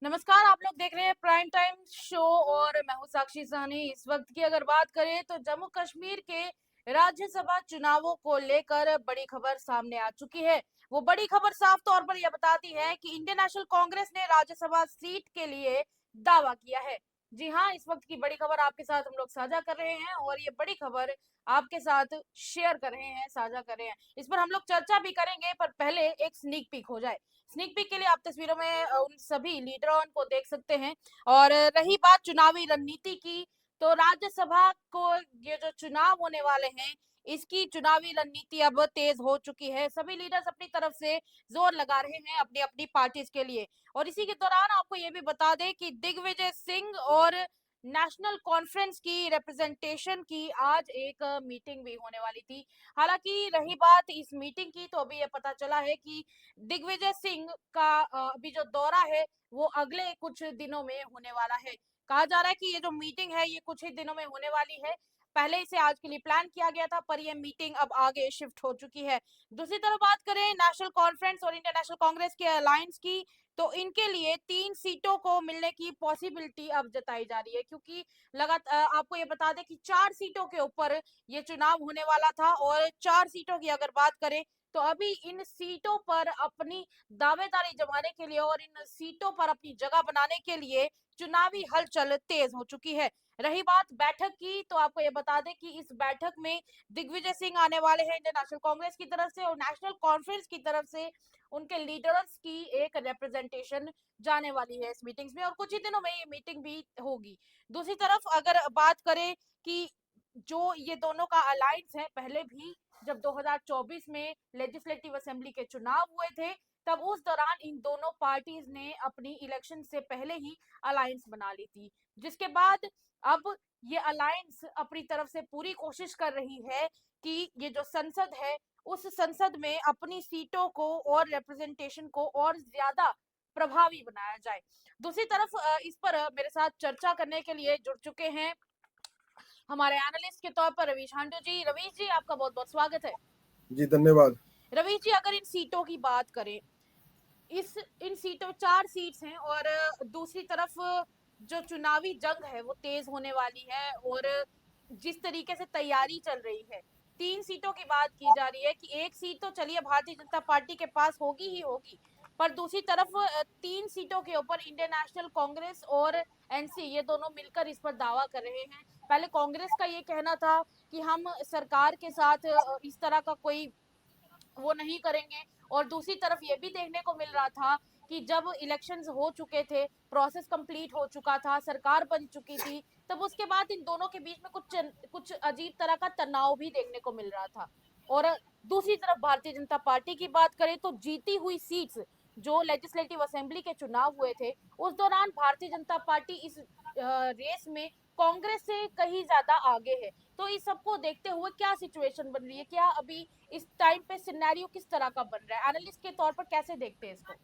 नमस्कार, आप लोग देख रहे हैं प्राइम टाइम शो और मैं हूं साक्षी सहनी। इस वक्त की अगर बात करें तो जम्मू कश्मीर के राज्यसभा चुनावों को लेकर बड़ी खबर सामने आ चुकी है। वो बड़ी खबर साफ तौर पर यह बताती है कि इंडियन नेशनल कांग्रेस ने राज्यसभा सीट के लिए दावा किया है। जी हाँ, इस वक्त की बड़ी खबर आपके साथ हम लोग साझा कर रहे हैं और ये बड़ी खबर आपके साथ शेयर कर रहे हैं, साझा कर रहे हैं। इस पर हम लोग चर्चा भी करेंगे, पर पहले एक स्नीक पीक हो जाए। स्नीक पीक के लिए आप तस्वीरों में उन सभी लीडरों को देख सकते हैं। और रही बात चुनावी रणनीति की, तो राज्यसभा को ये जो चुनाव होने वाले हैं, इसकी चुनावी रणनीति अब तेज हो चुकी है। सभी लीडर्स अपनी तरफ से जोर लगा रहे हैं अपनी अपनी पार्टीज के लिए। और इसी के दौरान आपको ये भी बता दें कि दिग्विजय सिंह और नेशनल कॉन्फ्रेंस की रिप्रेजेंटेशन की आज एक मीटिंग भी होने वाली थी। हालांकि रही बात इस मीटिंग की, तो अभी ये पता चला है कि दिग्विजय सिंह का अभी जो दौरा है वो अगले कुछ दिनों में होने वाला है। कहा जा रहा है कि ये जो मीटिंग है ये कुछ ही दिनों में होने वाली है। पहले इसे आज के लिए प्लान किया गया था, पर ये मीटिंग अब आगे शिफ्ट हो चुकी है। दूसरी तरफ बात करें नेशनल कॉन्फ्रेंस और इंडियन नेशनल कांग्रेस के अलायंस की, तो इनके लिए 3 सीटों को मिलने की पॉसिबिलिटी अब जताई जा रही है, क्योंकि लगातार आपको ये बता दें कि 4 सीटों के ऊपर ये चुनाव होने वाला था। और 4 सीटों की अगर बात करें, तो अभी इन सीटों पर अपनी दावेदारी जमाने के लिए और इन सीटों पर अपनी जगह बनाने के लिए चुनावी हलचल तेज हो चुकी है। रही बात बैठक की, तो आपको ये बता दें कि इस बैठक में दिग्विजय सिंह आने वाले हैं इंडियन नेशनल कांग्रेस की तरफ से, और नेशनल कॉन्फ्रेंस की तरफ से उनके लीडर्स की एक रिप्रेजेंटेशन जाने वाली है इस मीटिंग्स में, और कुछ ही दिनों में ये मीटिंग भी होगी। दूसरी तरफ अगर बात करें कि जो ये दोनों का अलायंस है, पहले भी जब 2024 में लेजिस्लेटिव असेंबली के चुनाव हुए थे, तब उस दौरान इन दोनों पार्टीज ने अपनी इलेक्शन से पहले ही अलायंस बना ली थी। जिसके बाद अब ये अलायंस अपनी तरफ से पूरी कोशिश कर रही है कि ये जो संसद है, उस संसद में अपनी सीटों को और रिप्रेजेंटेशन को और ज्यादा प्रभावी बनाया जाए। दूसरी तरफ इस पर मेरे साथ चर्चा करने के लिए जुड़ चुके हैं हमारे एनालिस्ट के तौर पर रवीश हांडू जी। रवीश जी, आपका बहुत बहुत स्वागत है। जी धन्यवाद। रवीश जी, अगर इन सीटों की बात करें, इस इन सीटों 4 सीट्स हैं, और दूसरी तरफ जो चुनावी जंग है वो तेज होने वाली है। और जिस तरीके से तैयारी चल रही है, 3 सीटों की बात की जा रही है कि एक सीट तो चलिए भारतीय जनता पार्टी के पास होगी ही होगी, पर दूसरी तरफ 3 सीटों के ऊपर इंडियन नेशनल कांग्रेस और एनसी ये दोनों मिलकर इस पर दावा कर रहे हैं। पहले कांग्रेस का ये कहना था कि हम सरकार के साथ इस तरह का कोई वो नहीं करेंगे। और दूसरी तरफ ये भी देखने को मिल रहा था कि जब इलेक्शंस हो चुके थे, प्रोसेस कंप्लीट हो चुका था, सरकार बन चुकी थी, तब उसके बाद इन दोनों के बीच में कुछ अजीब तरह का तनाव भी देखने को मिल रहा था। और दूसरी तरफ भारतीय जनता पार्टी की बात करें, तो जीती हुई सीट्स जो लेजिस्लेटिव असेंबली के चुनाव हुए थे, उस दौरान भारतीय जनता पार्टी इस रेस में कांग्रेस से कहीं ज्यादा आगे है। तो इस सबको देखते हुए क्या सिचुएशन बन रही है, क्या अभी इस टाइम पे सिनेरियो किस तरह का बन रहा है, एनालिस्ट के तौर पर कैसे देखते हैं इसको?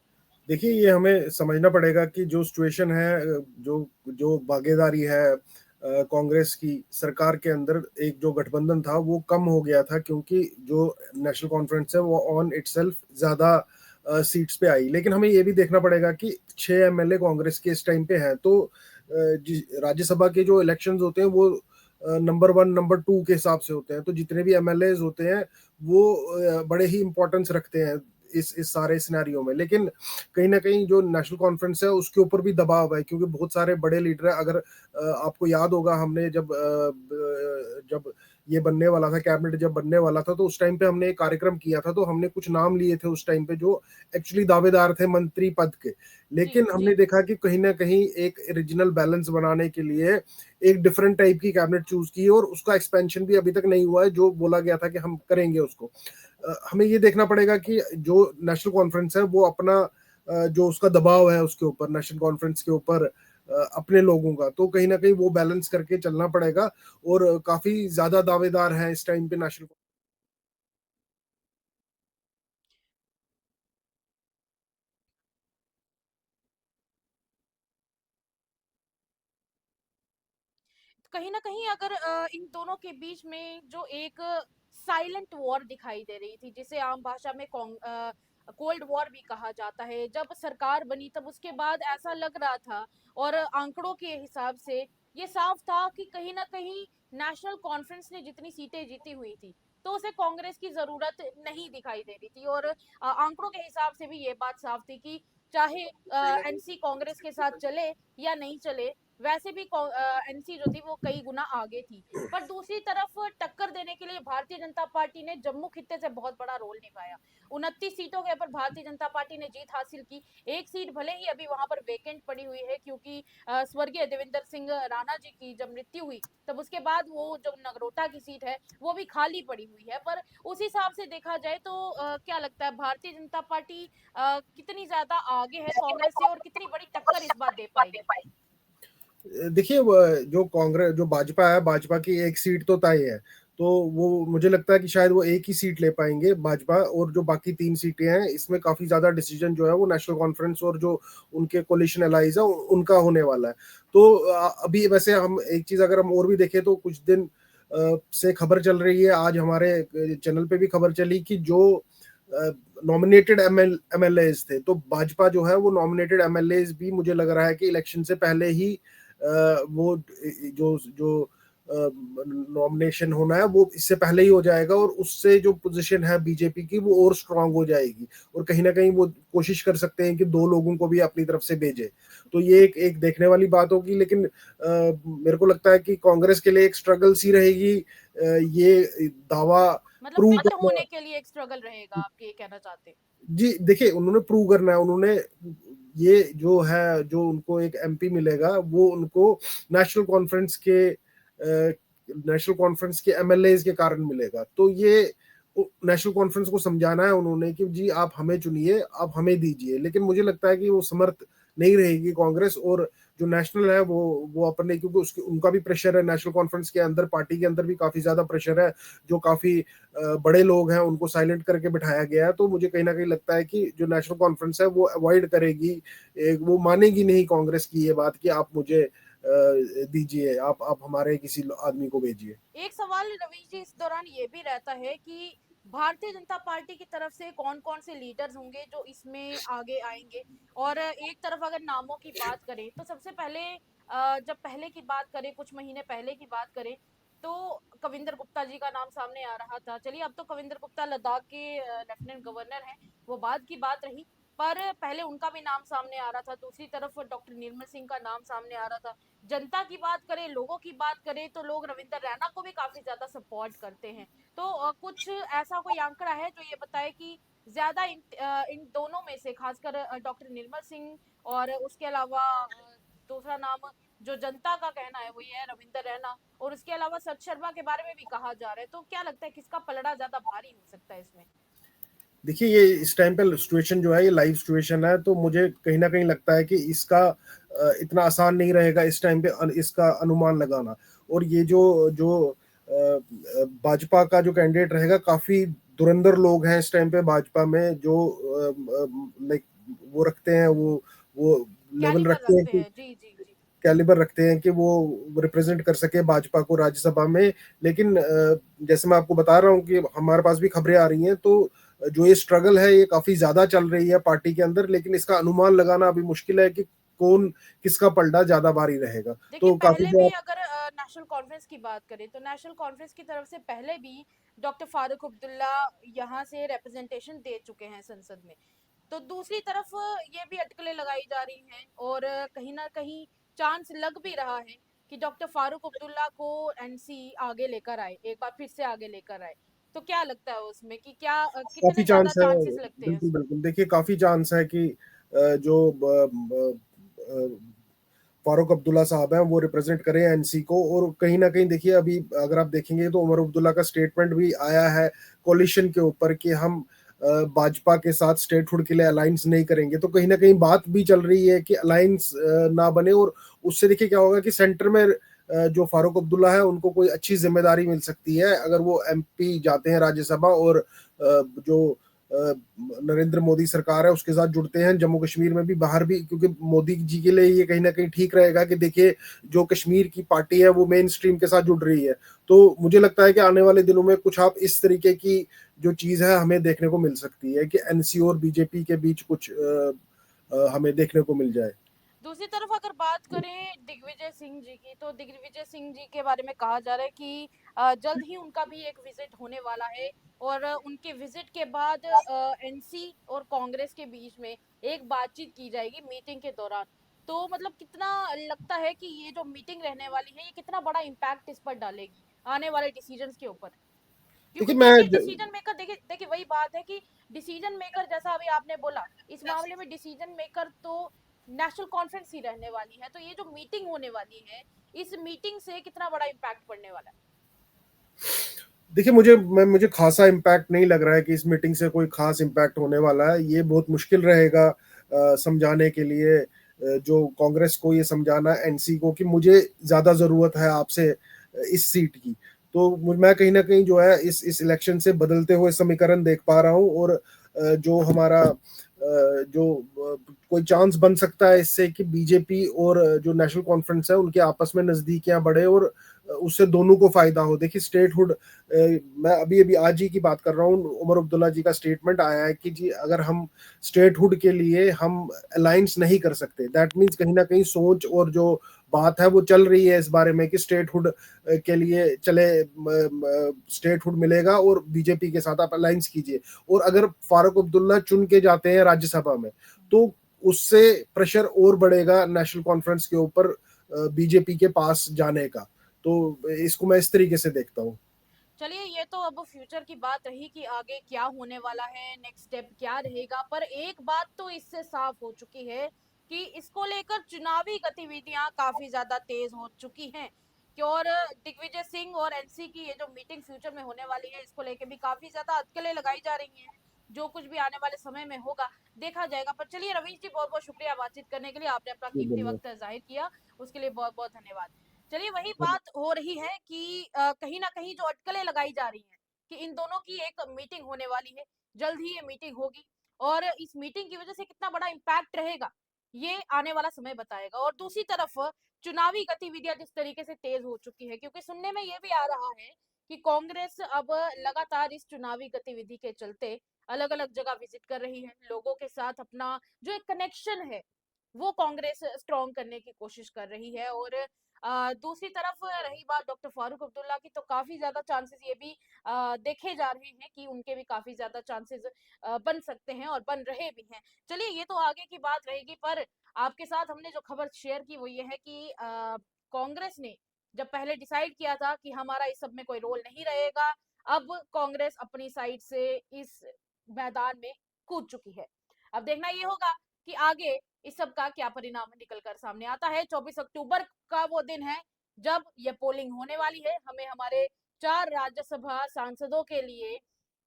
देखिए, ये हमें समझना पड़ेगा कि जो सिचुएशन है, जो जो भागीदारी है कांग्रेस की सरकार के अंदर, एक जो गठबंधन था वो कम हो गया था, क्योंकि जो नेशनल कॉन्फ्रेंस है वो ऑन इटसेल्फ ज़्यादा सीट्स पे आई। लेकिन हमें ये भी देखना पड़ेगा कि 6 एमएलए कांग्रेस के इस टाइम पे हैं, तो राज्यसभा के जो इलेक्शंस होते हैं वो नंबर 1 नंबर 2 के हिसाब से होते हैं। तो जितने भी एमएलए होते हैं वो बड़े ही इंपॉर्टेंस रखते हैं इस सारे सिनेरियो में। लेकिन कहीं ना कहीं जो नेशनल कॉन्फ्रेंस है उसके ऊपर भी दबाव है, क्योंकि बहुत सारे बड़े लीडर है। अगर आपको याद होगा, हमने जब ये बनने वाला था, कैबिनेट जब बनने वाला था, तो उस टाइम पे हमने एक कार्यक्रम किया था, तो हमने कुछ नाम लिए थे उस टाइम पे जो एक्चुअली दावेदार थे मंत्री पद के। जी लेकिन जी। हमने देखा कि कहीं ना कहीं एक रीजनल बैलेंस बनाने के लिए एक डिफरेंट टाइप की कैबिनेट चूज की, और उसका एक्सपेंशन भी अभी तक नहीं हुआ है जो बोला गया था कि हम करेंगे उसको। हमें ये देखना पड़ेगा कि जो नेशनल कॉन्फ्रेंस है वो अपना जो उसका दबाव है उसके ऊपर, नेशनल कॉन्फ्रेंस के ऊपर अपने लोगों का, तो कहीं ना कहीं वो बैलेंस करके चलना पड़ेगा। और काफी ज्यादा दावेदार हैं इस टाइम पे नेशनल। कहीं ना कहीं अगर इन दोनों के बीच में जो एक साइलेंट वॉर दिखाई दे रही थी, जिसे आम भाषा में कोल्ड वॉर भी कहा जाता है। जब सरकार बनी तब उसके बाद ऐसा लग रहा था, और आंकड़ों के हिसाब से ये साफ था कि कहीं ना कहीं नेशनल कॉन्फ्रेंस ने जितनी सीटें जीती हुई थी, तो उसे कांग्रेस की जरूरत नहीं दिखाई दे रही थी। और आंकड़ों के हिसाब से भी ये बात साफ थी कि चाहे एनसी कांग्रेस के साथ चले या नहीं चले, वैसे भी एनसी जो थी वो कई गुना आगे थी। पर दूसरी तरफ टक्कर देने के लिए भारतीय जनता पार्टी ने जम्मू खित्ते से बहुत बड़ा रोल निभाया। 29 सीटों के ऊपर भारतीय जनता पार्टी ने जीत हासिल की। एक सीट भले ही अभी वहां पर वेकेंट पड़ी हुई है, क्योंकि स्वर्गीय देवेंद्र सिंह राणा जी की जब मृत्यु हुई तब उसके बाद वो जो नगरोटा की सीट है वो भी खाली पड़ी हुई है। पर उस हिसाब से देखा जाए तो क्या लगता है भारतीय जनता पार्टी कितनी ज्यादा आगे है कांग्रेस से, और कितनी बड़ी टक्कर इस बार दे पाएगी? देखिए जो कांग्रेस जो भाजपा है, भाजपा की एक सीट तो तय है, तो वो मुझे लगता है कि शायद वो एक ही सीट ले पाएंगे भाजपा, और जो बाकी 3 सीटें हैं इसमें काफी ज्यादा डिसीजन जो है वो नेशनल कॉन्फ्रेंस और जो उनके कोलिशन एलाइज है उनका होने वाला है। तो अभी वैसे हम एक चीज अगर हम और भी देखें तो कुछ दिन से खबर चल रही है, आज हमारे चैनल पे भी खबर चली कि जो नॉमिनेटेड एमएलएज थे, तो भाजपा जो है वो नॉमिनेटेड एमएलएज भी मुझे लग रहा है कि इलेक्शन से पहले ही वो जो जो नॉमिनेशन होना है वो इससे पहले ही हो जाएगा, और उससे जो पोजीशन है बीजेपी की वो और स्ट्रांग हो जाएगी, और कहीं ना कहीं वो कोशिश कर सकते हैं कि 2 लोगों को भी अपनी तरफ से भेजे। तो ये एक देखने वाली बात होगी, लेकिन मेरे को लगता है कि कांग्रेस के लिए एक स्ट्रगल सी रहेगी ये दावा मतलब प्रूव फिट करना। होने के लिए एक स्ट्रगल रहेगा, आप ये कहना चाहते हैं? जी देखिए, उन्होंने प्रूव करना है, उन्होंने ये जो है जो उनको एक एमपी मिलेगा वो उनको नेशनल कॉन्फ्रेंस के एमएलए के कारण मिलेगा। तो ये नेशनल कॉन्फ्रेंस को समझाना है उन्होंने कि जी आप हमें चुनिए, आप हमें दीजिए। लेकिन मुझे लगता है कि वो समर्थ नहीं रहेगी कांग्रेस, और जो नेशनल है वो अपने, क्योंकि उसके उनका भी प्रेशर है नेशनल कॉन्फ्रेंस के अंदर, पार्टी के अंदर भी काफी ज्यादा प्रेशर है, जो काफी बड़े लोग हैं उनको साइलेंट करके बिठाया गया है। तो मुझे कहीं ना कहीं लगता है कि जो नेशनल कॉन्फ्रेंस है वो अवॉइड करेगी, वो मानेगी नहीं कांग्रेस की ये बात कि आप मुझे दीजिए, आप हमारे किसी आदमी को भेजिए। एक सवाल रवीश जी इस दौरान ये भी रहता है कि भारतीय जनता पार्टी की तरफ से कौन कौन से लीडर्स होंगे जो इसमें आगे आएंगे। और एक तरफ अगर नामों की बात करें तो सबसे पहले जब पहले की बात करें, कुछ महीने पहले की बात करें, तो कविंदर गुप्ता जी का नाम सामने आ रहा था। चलिए, अब तो कविंदर गुप्ता लद्दाख के लेफ्टिनेंट गवर्नर हैं, वो बात की बात रही। पर पहले उनका भी नाम सामने आ रहा था। दूसरी तरफ डॉक्टर निर्मल सिंह का नाम सामने आ रहा था। जनता की बात करें, लोगों की बात करें, तो लोग रविंदर रैना को भी काफी ज्यादा सपोर्ट करते हैं। तो कुछ ऐसा कोई आंकड़ा है जो ये बताए कि ज्यादा इन दोनों में से, खासकर डॉक्टर निर्मल सिंह और उसके अलावा दूसरा नाम जो जनता का कहना है वो ये है रविंदर रैना, और उसके अलावा सत शर्मा के बारे में भी कहा जा रहा है। तो क्या लगता है किसका पलड़ा ज्यादा भारी हो सकता है इसमें? देखिए, ये इस टाइम पे सिचुएशन जो है ये लाइव सिचुएशन है, तो मुझे कहीं ना कहीं लगता है कि इसका इतना आसान नहीं रहेगा इस टाइम पे इसका अनुमान लगाना। और ये जो जो भाजपा का जो कैंडिडेट रहेगा, काफी धुरंधर लोग हैं इस टाइम पे भाजपा में, जो लाइक वो रखते हैं, वो लेवल कैलिबर रखते हैं रखते कि हैं, जी जी जी। कैलिबर रखते हैं कि वो रिप्रेजेंट कर सके भाजपा को राज्यसभा में। लेकिन जैसे मैं आपको बता रहा हूँ कि हमारे पास भी खबरें आ रही हैं, तो जो ये स्ट्रगल है ये काफी ज्यादा चल रही है पार्टी के अंदर, लेकिन इसका अनुमान लगाना अभी मुश्किल है कि कौन किसका पलड़ा ज्यादा भारी रहेगा। देखिए, तो काफी पहले जो भी अगर नेशनल कॉन्फ्रेंस की बात करें तो नेशनल कॉन्फ्रेंस की तरफ से पहले भी डॉक्टर फारूक अब्दुल्ला यहाँ से रिप्रेजेंटेशन दे चुके हैं संसद में। तो दूसरी तरफ ये भी अटकलें लगाई जा रही हैं, और कहीं ना कहीं चांस लग भी रहा है कि डॉक्टर फारूक अब्दुल्ला को एनसी आगे लेकर आए, एक बार फिर से आगे लेकर आए। तो क्या लगता है उसमें कि क्या काफी कितने ज्यादा चांस है, चांसेस लगते हैं बिल्कुल उसमें? बिल्कुल। देखिए, काफी चांस है कि जो फारूक अब्दुल्ला साहब हैं वो रिप्रेजेंट करें एनसी को। और कहीं ना कहीं देखिए, अभी अगर आप देखेंगे तो उमर अब्दुल्ला का स्टेटमेंट भी आया है कोलिशन के ऊपर कि हम भाजपा के साथ स्टेटहुड के लिए अलायंस नहीं करेंगे। तो कहीं ना कहीं बात भी चल रही है कि अलायंस ना बने, और उससे देखिए क्या होगा कि सेंटर में जो फारूक अब्दुल्ला है उनको कोई अच्छी जिम्मेदारी मिल सकती है अगर वो एमपी जाते हैं राज्यसभा, और जो नरेंद्र मोदी सरकार है उसके साथ जुड़ते हैं, जम्मू कश्मीर में भी, बाहर भी, क्योंकि मोदी जी के लिए ये कहीं ना कहीं ठीक रहेगा कि देखिए जो कश्मीर की पार्टी है वो मेन स्ट्रीम के साथ जुड़ रही है। तो मुझे लगता है कि आने वाले दिनों में कुछ आप इस तरीके की जो चीज है हमें देखने को मिल सकती है कि एनसी और बीजेपी के बीच कुछ हमें देखने को मिल जाए। दूसरी तरफ अगर बात करें दिग्विजय सिंह जी की, तो दिग्विजय सिंह जी के बारे में कहा जा रहा है कि जल्द ही उनका भी एक विजिट होने वाला है और उनके विजिट के बाद एनसी और कांग्रेस के बीच में एक बातचीत की जाएगी मीटिंग के दौरान। तो मतलब कितना लगता है कि ये जो मीटिंग रहने वाली है ये कितना बड़ा इम्पैक्ट इस पर डालेगी आने वाले डिसीजंस के ऊपर? क्योंकि देखिए देखिए डिसीजन मेकर, देखिए देखिए वही बात है कि डिसीजन मेकर जैसा अभी आपने बोला, इस मामले में डिसीजन मेकर तो नेशनल कॉन्फ्रेंस ही रहने वाली है। तो ये जो मीटिंग होने वाली है, इस मीटिंग से कितना बड़ा इम्पैक्ट पड़ने वाला है? देखिए मुझे खासा इम्पैक्ट नहीं लग रहा है कि इस मीटिंग से कोई खास इम्पैक्ट होने वाला है। ये बहुत मुश्किल रहेगा समझाने के लिए, जो कांग्रेस को ये समझाना एनसी को कि मुझे ज्यादा जरूरत है आपसे इस सीट की। तो मैं कहीं ना कहीं जो है इस इलेक्शन से बदलते हुए समीकरण देख पा रहा हूँ, और जो हमारा जो कोई चांस बन सकता है इससे कि बीजेपी और जो नेशनल कॉन्फ्रेंस है उनके आपस में नजदीकियां बढ़े और उससे दोनों को फायदा हो। देखिए स्टेटहुड, मैं अभी अभी आज ही की बात कर रहा हूँ, उमर अब्दुल्ला जी का स्टेटमेंट आया है कि जी अगर हम स्टेटहुड के लिए हम अलायंस नहीं कर सकते, दैट मीन्स कहीं ना कहीं सोच और जो बात है वो चल रही है इस बारे में कि स्टेटहुड के लिए चले, स्टेटहुड मिलेगा और बीजेपी के साथ आप अलायंस कीजिए। और अगर फारूक अब्दुल्ला चुन के जाते हैं राज्यसभा में तो उससे प्रेशर और बढ़ेगा नेशनल कॉन्फ्रेंस के ऊपर बीजेपी के पास जाने का। तो इसको मैं इस तरीके से देखता हूँ। चलिए, ये तो अब फ्यूचर की बात रही कि आगे क्या होने वाला है, नेक्स्ट स्टेप क्या रहेगा। पर एक बात तो इससे साफ हो चुकी है कि इसको लेकर चुनावी गतिविधियां काफी ज्यादा तेज हो चुकी हैं। कि और दिग्विजय सिंह और एनसी की ये जो मीटिंग फ्यूचर में होने वाली है, इसको लेकर भी काफी ज्यादा अटकलें लगाई जा रही हैं। जो कुछ भी आने वाले समय में होगा देखा जाएगा। पर चलिए रवीश जी, बहुत बहुत शुक्रिया बातचीत करने के लिए, आपने अपना जी कीमती धन्यवाद। वक्त जाहिर किया, उसके लिए बहुत बहुत धन्यवाद। चलिए, वही बात हो रही है कि कहीं ना कहीं जो अटकलें लगाई जा रही हैं कि इन दोनों की एक मीटिंग होने वाली है, जल्द ही ये मीटिंग होगी और इस मीटिंग की वजह से कितना बड़ा इम्पैक्ट रहेगा ये आने वाला समय बताएगा। और दूसरी तरफ चुनावी गतिविधियां जिस तरीके से तेज हो चुकी है, क्योंकि सुनने में ये भी आ रहा है कि कांग्रेस अब लगातार इस चुनावी गतिविधि के चलते अलग अलग जगह विजिट कर रही है, लोगों के साथ अपना जो एक कनेक्शन है वो कांग्रेस स्ट्रॉन्ग करने की कोशिश कर रही है। और दूसरी तरफ रही बात डॉक्टर फारूक अब्दुल्ला की, तो काफी ज्यादा चांसेस ये भी देखे जा रहे हैं कि उनके भी काफी ज्यादा चांसेस बन सकते हैं और बन रहे भी हैं। चलिए, ये तो आगे की बात रहेगी। पर आपके साथ हमने जो खबर शेयर की वो ये है कि कांग्रेस ने जब पहले डिसाइड किया था कि हमारा इस सब में कोई रोल नहीं रहेगा, अब कांग्रेस अपनी साइड से इस मैदान में कूद चुकी है। अब देखना ये होगा कि आगे इस सब का क्या परिणाम निकल कर सामने आता है। 24 अक्टूबर का वो दिन है जब ये पोलिंग होने वाली है। हमें हमारे 4 राज्यसभा सांसदों के लिए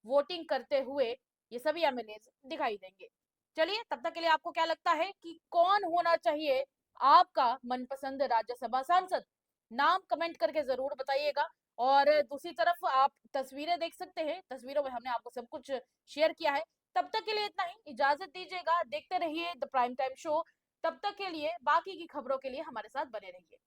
वोटिंग करते हुए ये सभी एमएलए दिखाई देंगे। चलिए, तब तक के लिए आपको क्या लगता है कि कौन होना चाहिए आपका मनपसंद राज्यसभा सांसद? नाम कमेंट करके जरूर बताइएगा। और दूसरी तरफ आप तस्वीरें देख सकते हैं, तस्वीरों में हमने आपको सब कुछ शेयर किया है। तब तक के लिए इतना ही, इजाजत दीजिएगा, देखते रहिए द प्राइम टाइम शो। तब तक के लिए बाकी की खबरों के लिए हमारे साथ बने रहिए।